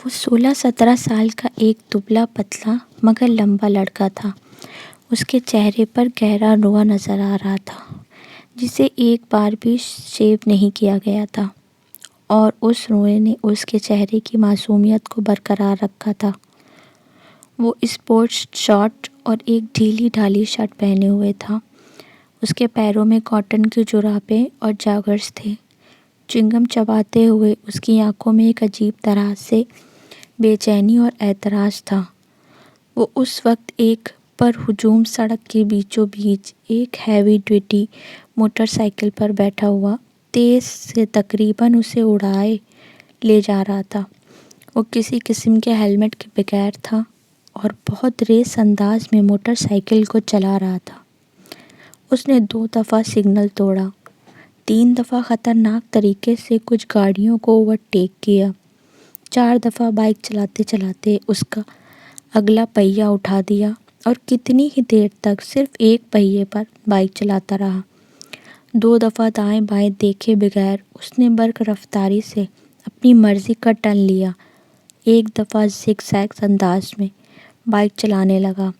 وہ 16-17 سال کا ایک دبلا پتلا مگر لمبا لڑکا تھا۔ اس کے چہرے پر گہرا رونا نظر آ رہا تھا جسے ایک بار بھی شیو نہیں کیا گیا تھا، اور اس رونے نے اس کے چہرے کی معصومیت کو برقرار رکھا تھا۔ وہ اسپورٹس شارٹ اور ایک ڈھیلی ڈھالی شرٹ پہنے ہوئے تھا۔ اس کے پیروں میں کاٹن کی جرابیں اور جاگرز تھے۔ چنگم چباتے ہوئے اس کی آنکھوں میں ایک عجیب طرح سے بے چینی اور اعتراض تھا۔ وہ اس وقت ایک پر ہجوم سڑک کے بیچوں بیچ ایک ہیوی ڈیوٹی موٹر سائیکل پر بیٹھا ہوا تیز سے تقریباً اسے اڑائے لے جا رہا تھا۔ وہ کسی قسم کے ہیلمٹ کے بغیر تھا اور بہت ریس انداز میں موٹر سائیکل کو چلا رہا تھا۔ اس نے 2 دفعہ سگنل توڑا، 3 دفعہ خطرناک طریقے سے کچھ گاڑیوں کو اوورٹیک کیا، 4 دفعہ بائک چلاتے چلاتے اس کا اگلا پہیہ اٹھا دیا اور کتنی ہی دیر تک صرف ایک پہیے پر بائک چلاتا رہا۔ 2 دفعہ دائیں بائیں دیکھے بغیر اس نے برق رفتاری سے اپنی مرضی کا ٹرن لیا۔ 1 دفعہ زگ زیگ انداز میں بائک چلانے لگا۔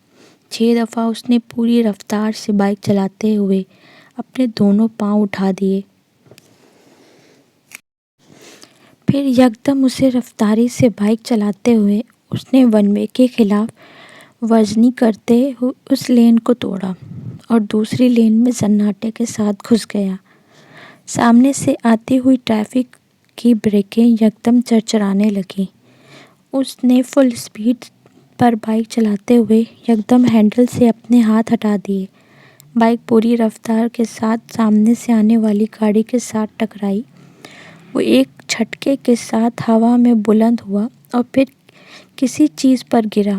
6 دفعہ اس نے پوری رفتار سے بائک چلاتے ہوئے اپنے دونوں پاؤں اٹھا دیے۔ پھر یکدم اسے رفتاری سے بائک چلاتے ہوئے اس نے ون وے کے خلاف ورزنی کرتے ہوئے اس لین کو توڑا اور دوسری لین میں سناٹے کے ساتھ گھس گیا۔ سامنے سے آتی ہوئی ٹریفک کی بریکیں یکدم چرچرانے لگیں۔ اس نے فل اسپیڈ پر بائک چلاتے ہوئے یکدم ہینڈل سے اپنے ہاتھ ہٹا دیے۔ بائک پوری رفتار کے ساتھ سامنے سے آنے والی گاڑی کے ساتھ ٹکرائی۔ وہ ایک جھٹکے کے ساتھ ہوا میں بلند ہوا اور پھر کسی چیز پر گرا۔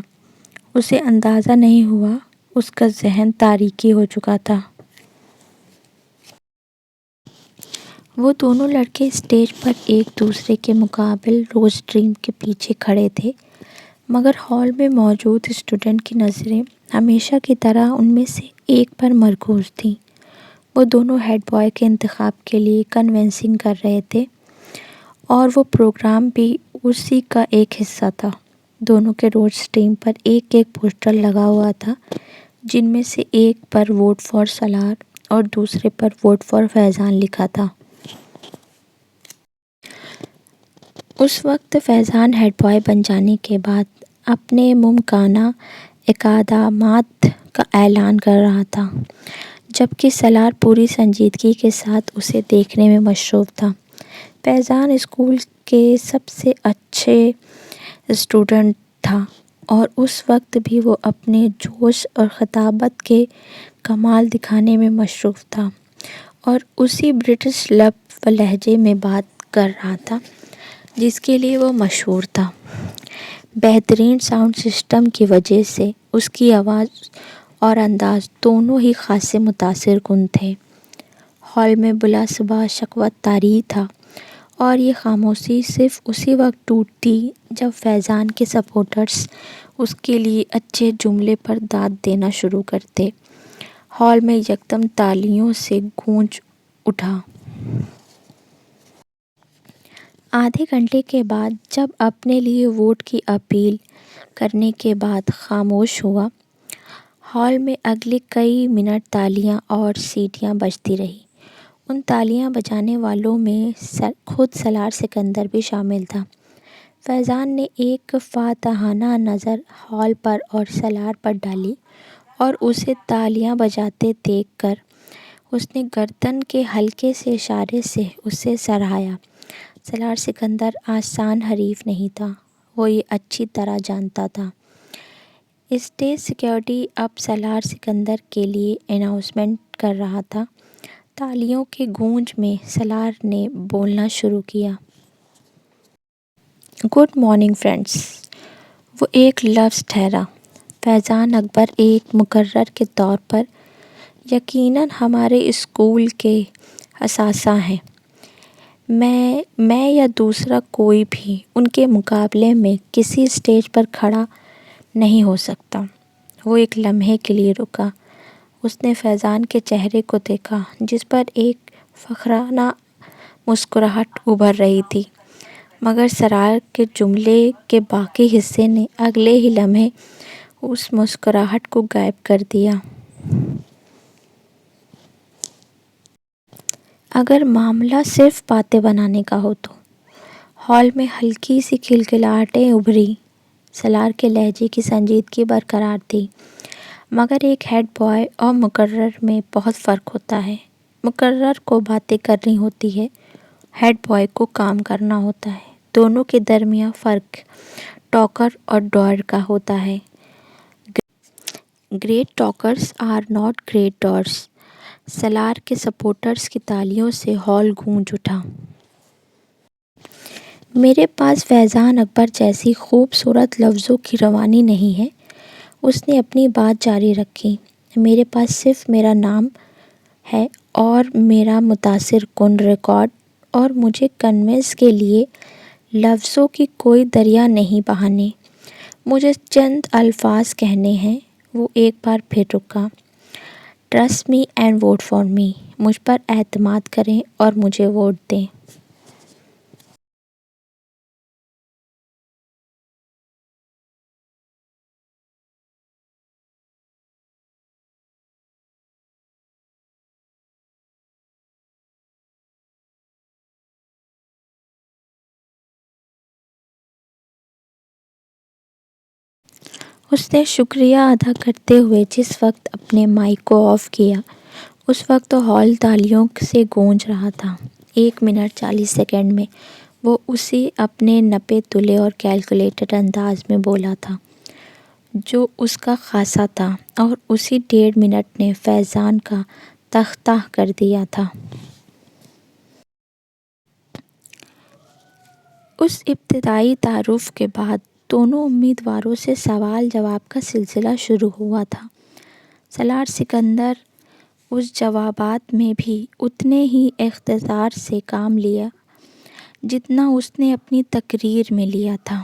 اسے اندازہ نہیں ہوا اس کا ذہن تاریکی ہو چکا تھا۔ وہ دونوں لڑکے اسٹیج پر ایک دوسرے کے مقابل روز ڈریم کے پیچھے کھڑے تھے، مگر ہال میں موجود اسٹوڈنٹ کی نظریں ہمیشہ کی طرح ان میں سے ایک پر مرکوز تھیں۔ وہ دونوں ہیڈ بوائے کے انتخاب کے لیے کنونسنگ کر رہے تھے اور وہ پروگرام بھی اسی کا ایک حصہ تھا۔ دونوں کے روز ڈریم پر ایک ایک پوسٹر لگا ہوا تھا، جن میں سے ایک پر ووٹ فار سالار اور دوسرے پر ووٹ فار فیضان لکھا تھا۔ اس وقت فیضان ہیڈ بوائے بن جانے کے بعد اپنے ممکنہ اقدامات کا اعلان کر رہا تھا، جبکہ سالار پوری سنجیدگی کے ساتھ اسے دیکھنے میں مصروف تھا۔ فیضان اسکول کے سب سے اچھے اسٹوڈنٹ تھا اور اس وقت بھی وہ اپنے جوش اور خطابت کے کمال دکھانے میں مصروف تھا اور اسی برٹش لب و لہجے میں بات کر رہا تھا جس کے لیے وہ مشہور تھا۔ بہترین ساؤنڈ سسٹم کی وجہ سے اس کی آواز اور انداز دونوں ہی خاصے متاثر کن تھے۔ ہال میں بلا صبح شقوت طاری تھا اور یہ خاموشی صرف اسی وقت ٹوٹتی جب فیضان کے سپورٹرز اس کے لیے اچھے جملے پر داد دینا شروع کرتے۔ ہال میں یکدم تالیوں سے گونج اٹھا۔ آدھے گھنٹے کے بعد جب اپنے لیے ووٹ کی اپیل کرنے کے بعد خاموش ہوا، ہال میں اگلے کئی منٹ تالیاں اور سیٹیاں بجتی رہیں۔ ان تالیاں بجانے والوں میں خود سالار سکندر بھی شامل تھا۔ فیضان نے ایک فاتحانہ نظر ہال پر اور سالار پر ڈالی اور اسے تالیاں بجاتے دیکھ کر اس نے گردن کے ہلکے سے اشارے سے اسے سراہا۔ سالار سکندر آسان حریف نہیں تھا، وہ یہ اچھی طرح جانتا تھا۔ اسٹیج سیکورٹی اب سالار سکندر کے لیے اناؤنسمنٹ کر رہا تھا۔ تالیوں کی گونج میں سالار نے بولنا شروع کیا۔ Good morning friends. وہ ایک لفظ ٹھہرا۔ فیضان اکبر ایک مقرر کے طور پر یقیناً ہمارے اسکول کے اثاثہ ہیں۔ میں یا دوسرا کوئی بھی ان کے مقابلے میں کسی اسٹیج پر کھڑا نہیں ہو سکتا۔ وہ ایک لمحے کے لیے رکا۔ اس نے فیضان کے چہرے کو دیکھا جس پر ایک فخرانہ مسکراہٹ ابھر رہی تھی، مگر سرار کے جملے کے باقی حصے نے اگلے ہی لمحے اس مسکراہٹ کو غائب کر دیا۔ اگر معاملہ صرف باتیں بنانے کا ہو تو ہال میں ہلکی سی کھلکھلاہٹیں ابھری۔ سالار کے لہجے کی سنجیدگی برقرار تھی، مگر ایک ہیڈ بوائے اور مقرر میں بہت فرق ہوتا ہے۔ مقرر کو باتیں کرنی ہوتی ہے، ہیڈ بوائے کو کام کرنا ہوتا ہے۔ دونوں کے درمیان فرق ٹاکر اور ڈوئر کا ہوتا ہے۔ Great talkers are not great doers. Salar کے سپورٹرز کی تالیوں سے ہال گونج اٹھا۔ میرے پاس فیضان اکبر جیسی خوبصورت لفظوں کی روانی نہیں ہے، اس نے اپنی بات جاری رکھی۔ میرے پاس صرف میرا نام ہے اور میرا متاثر کن ریکارڈ، اور مجھے کنوینس کے لیے لفظوں کی کوئی دریا نہیں بہانے۔ مجھے چند الفاظ کہنے ہیں۔ وہ ایک بار پھر رکا۔ Trust me and vote for me. مجھ پر اعتماد کریں اور مجھے ووٹ دیں۔ اس نے شکریہ ادا کرتے ہوئے جس وقت اپنے مائک کو آف کیا، اس وقت تو ہال تالیوں سے گونج رہا تھا۔ 1 منٹ 40 سیکنڈ میں وہ اسی اپنے نپے تلے اور کیلکولیٹڈ انداز میں بولا تھا جو اس کا خاصہ تھا، اور اسی 1.5 منٹ نے فیضان کا تختہ کر دیا تھا۔ اس ابتدائی تعارف کے بعد دونوں امیدواروں سے سوال جواب کا سلسلہ شروع ہوا تھا۔ سالار سکندر اس جوابات میں بھی اتنے ہی اختصار سے کام لیا جتنا اس نے اپنی تقریر میں لیا تھا۔